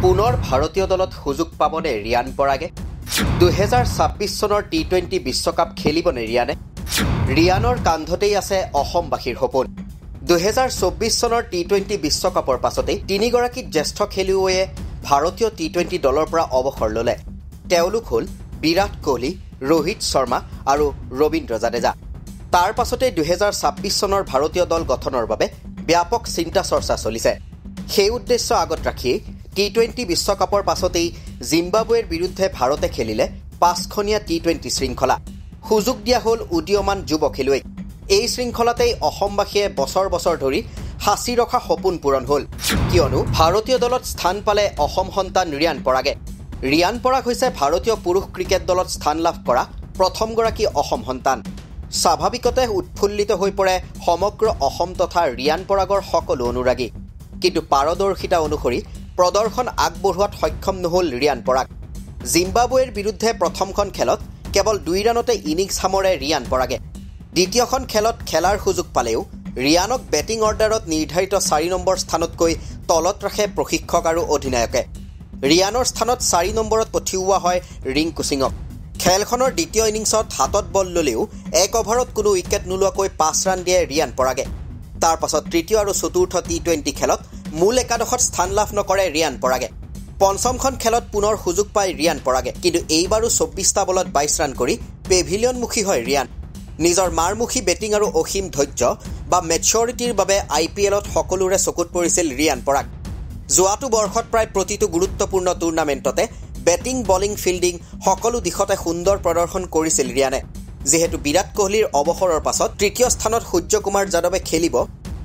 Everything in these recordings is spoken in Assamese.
পুনৰ ভাৰতীয় দলত সুযোগ পাবনে ৰিয়ান পৰাগে 2026 চনৰ টি20 বিশ্বকাপ খেলিবনে ৰিয়ানে ৰিয়ানৰ কান্ধতেই আছে অসমবাসীৰ সপোন 2024 চনৰ টি20 বিশ্বকাপৰ পাছতেই তিনিগৰাকী জ্যেষ্ঠ খেলুৱৈয়ে ভাৰতীয় টি20 দলৰ পৰা অৱসৰ ল'লে তেওঁলোক হ'ল বিৰাট কোহলি ৰোহিত শৰ্মা আৰু ৰবীন্দ্ৰ জাদেজা তাৰ পাছতে 2026 চনৰ ভাৰতীয় দল গঠনৰ বাবে ব্যাপক চিন্তা চৰ্চা চলিছে সেই উদ্দেশ্য আগত ৰাখি টি20 বিশ্বকাপৰ পাছতেই জিম্বাবুৱেৰ বিৰুদ্ধে ভাৰতে খেলিলে 5খনীয়া টি20 শৃংখলা সুযোগ দিয়া হ'ল উদীয়মান যুৱ খেলুৱৈক এই শৃংখলাতেই অসমবাসীয়ে বছৰ বছৰ ধৰি হাসি ৰখা সপোন পূৰণ হ'ল কিয়নো ভাৰতীয় দলত স্থান পালে অসম সন্তান ৰিয়ান পৰাগ হৈছে ভাৰতীয় পুৰুষ ক্ৰিকেট দলত স্থান লাভ কৰা প্ৰথমগৰাকী অসম সন্তান স্বাভাৱিকতে উৎফুল্লিত হৈ পৰে সমগ্ৰ অসম তথা ৰিয়ান পৰাগৰ সকলো অনুৰাগী কিন্তু পাৰদৰ্শিতা অনুসৰি প্ৰদৰ্শন আগবঢ়োৱাত সক্ষম নহল ৰিয়ান পৰাগ জিম্বাবুৱেৰ বিৰুদ্ধে প্ৰথমখন খেলত কেৱল 2 ৰানতে ইনিংছ সামৰে ৰিয়ান পৰাগে দ্বিতীয়খন খেলত খেলাৰ সুযোগ পালেও ৰিয়ানক বেটিং অৰ্ডাৰত নিৰ্ধাৰিত 4 নম্বৰ স্থানতকৈ তলত ৰাখে প্ৰশিক্ষক আৰু অধিনায়কে ৰিয়ানৰ স্থানত 4 নম্বৰত পঠিওৱা হয় ৰিংকু সিঙক খেলখনৰ দ্বিতীয় ইনিংছত হাতত বল ল'লেও 1 অভাৰত কোনো উইকেট নোলোৱাকৈ 5 ৰান দিয়ে ৰিয়ান পৰাগে তাৰ পাছত তৃতীয় আৰু চতুৰ্থ টি20 খেলত মূল একাদশত স্থান লাভ নকৰে ৰিয়ান পৰাগে পঞ্চমখন খেলত পুনৰ সুযোগ পায় ৰিয়ান পৰাগে কিন্তু এইবাৰো 24টা বলত 22 ৰান কৰি পেভিলিয়নমুখী হয় ৰিয়ান নিজৰ মাৰমুখী বেটিং আৰু অসীম ধৈৰ্য বা মেচুৰিটিৰ বাবে IPLত সকলোৰে চকুত পৰিছিল ৰিয়ান পৰাগ যোৱাটো বৰ্ষত প্ৰায় প্ৰতিটো গুৰুত্বপূৰ্ণ টুৰ্ণামেণ্টতে বেটিং বলিং ফিল্ডিং সকলো দিশতে সুন্দৰ প্ৰদৰ্শন কৰিছিল ৰিয়ানে যেহেতু বিৰাট কোহলিৰ অৱসৰৰ পাছত তৃতীয় স্থানত সূৰ্যকুমাৰ যাদৱে খেলিব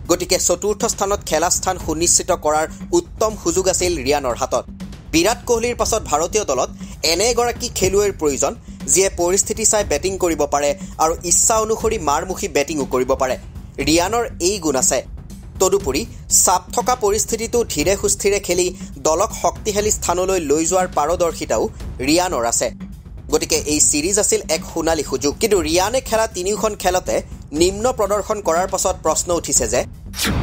গতিকে চতুৰ্থ স্থানত খেলা স্থান সুনিশ্চিত কৰাৰ উত্তম সুযোগ আছিল ৰিয়ানৰ হাতত বিৰাট কোহলিৰ পাছত ভাৰতীয় দলত এনে এগৰাকী খেলুৱৈৰ প্ৰয়োজন যিয়ে পৰিস্থিতি চাই বেটিং কৰিব পাৰে আৰু ইচ্ছা অনুসৰি মাৰমুখী বেটিংও কৰিব পাৰে ৰিয়ানৰ এই গুণ আছে তদুপৰি চাপ থকা পৰিস্থিতিটো ধীৰে সুস্থিৰে খেলি দলক শক্তিশালী স্থানলৈ লৈ যোৱাৰ পাৰদৰ্শিতাও ৰিয়ানৰ আছে গতিকে এই সিৰিজ আছিল এক সোণালী সুযোগ কিন্তু ৰিয়ানে খেলা তিনিখন খেলতে নিম্ন প্ৰদৰ্শন কৰাৰ পাছত প্ৰশ্ন উঠিছে যে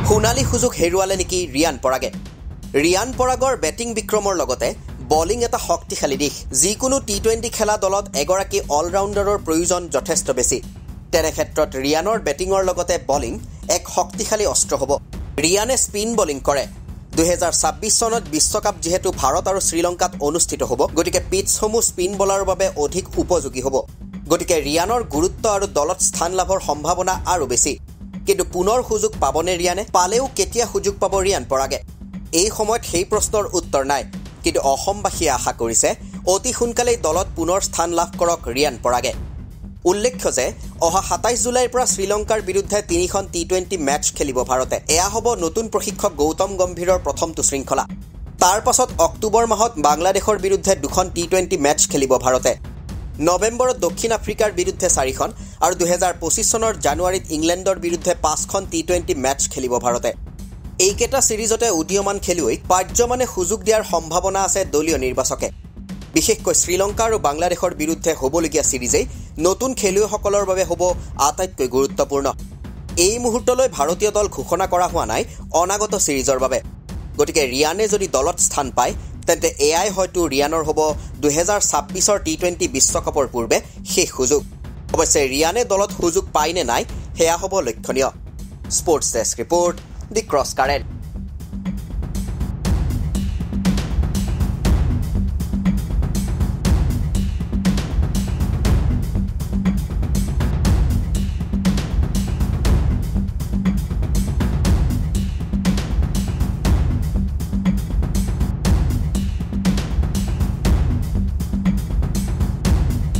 সোণালী সুযোগ হেৰুৱালে নেকি ৰিয়ান পৰাগৰ বেটিং বিক্ৰমৰ লগতে বলিং এটা শক্তিশালী দিশ যিকোনো টি20 খেলা দলত এগৰাকী অলৰাউণ্ডাৰৰ প্ৰয়োজন যথেষ্ট বেছি তেনে ক্ষেত্ৰত ৰিয়ানৰ বেটিঙৰ লগতে বলিং এক শক্তিশালী অস্ত্ৰ হ'ব ৰিয়ানে স্পিন বলিং কৰে 2026 চনত বিশ্বকাপ যেহেতু ভাৰত আৰু শ্ৰীলংকাত অনুষ্ঠিত হ'ব গতিকে পিটছসমূহ স্পিন বলাৰৰ বাবে অধিক উপযোগী হ'ব গতিকে ৰিয়ানৰ গুৰুত্ব আৰু দলত স্থান লাভৰ সম্ভাৱনা আৰু বেছি কিন্তু পুনৰ সুযোগ পাবনে ৰিয়ানে পালেও কেতিয়া সুযোগ পাব ৰিয়ান পৰাগে এই সময়ত সেই প্ৰশ্নৰ উত্তৰ নাই কিন্তু অসমবাসীয়ে আশা কৰিছে অতি সোনকালেই দলত পুনৰ স্থান লাভ কৰক ৰিয়ান পৰাগে উল্লেখ্য যে অহা 27 জুলাইৰ পৰা শ্ৰীলংকাৰ বিৰুদ্ধে 3খন টি20 মেচ খেলিব ভাৰতে এয়া হ'ব নতুন প্ৰশিক্ষক গৌতম গম্ভীৰৰ প্ৰথমটো শৃংখলা তাৰ পাছত অক্টোবৰ মাহত বাংলাদেশৰ বিৰুদ্ধে 2খন টি20 মেচ খেলিব ভাৰতে নৱেম্বৰত দক্ষিণ আফ্ৰিকাৰ বিৰুদ্ধে 4খন আৰু 2025 চনৰ জানুৱাৰীত ইংলেণ্ডৰ বিৰুদ্ধে 5খন টি20 মেচ খেলিব ভাৰতে এইকেইটা সিৰিজতে উদীয়মান খেলুৱৈক পাৰ্যমানে সুযোগ দিয়াৰ সম্ভাৱনা আছে দলীয় নিৰ্বাচকে বিশেষকৈ শ্ৰীলংকা আৰু বাংলাদেশৰ বিৰুদ্ধে হ'বলগীয়া সিৰিজেই নতুন খেলুৱৈসকলৰ বাবে হ'ব আটাইতকৈ গুৰুত্বপূৰ্ণ এই মুহূৰ্তলৈ ভাৰতীয় দল ঘোষণা কৰা হোৱা নাই অনাগত সিৰিজৰ বাবে গতিকে ৰিয়ানে যদি দলত স্থান পায় তেন্তে এয়াই হয়তো ৰিয়ানৰ হ'ব 2026ৰ টি20 বিশ্বকাপৰ পূৰ্বে শেষ সুযোগ অৱশ্যে ৰিয়ানে দলত সুযোগ পায় নে নাই সেয়া হ'ব লক্ষণীয় স্পৰ্টছ ডেস্ক ৰিপৰ্ট দি ক্ৰছ কাৰেণ্ট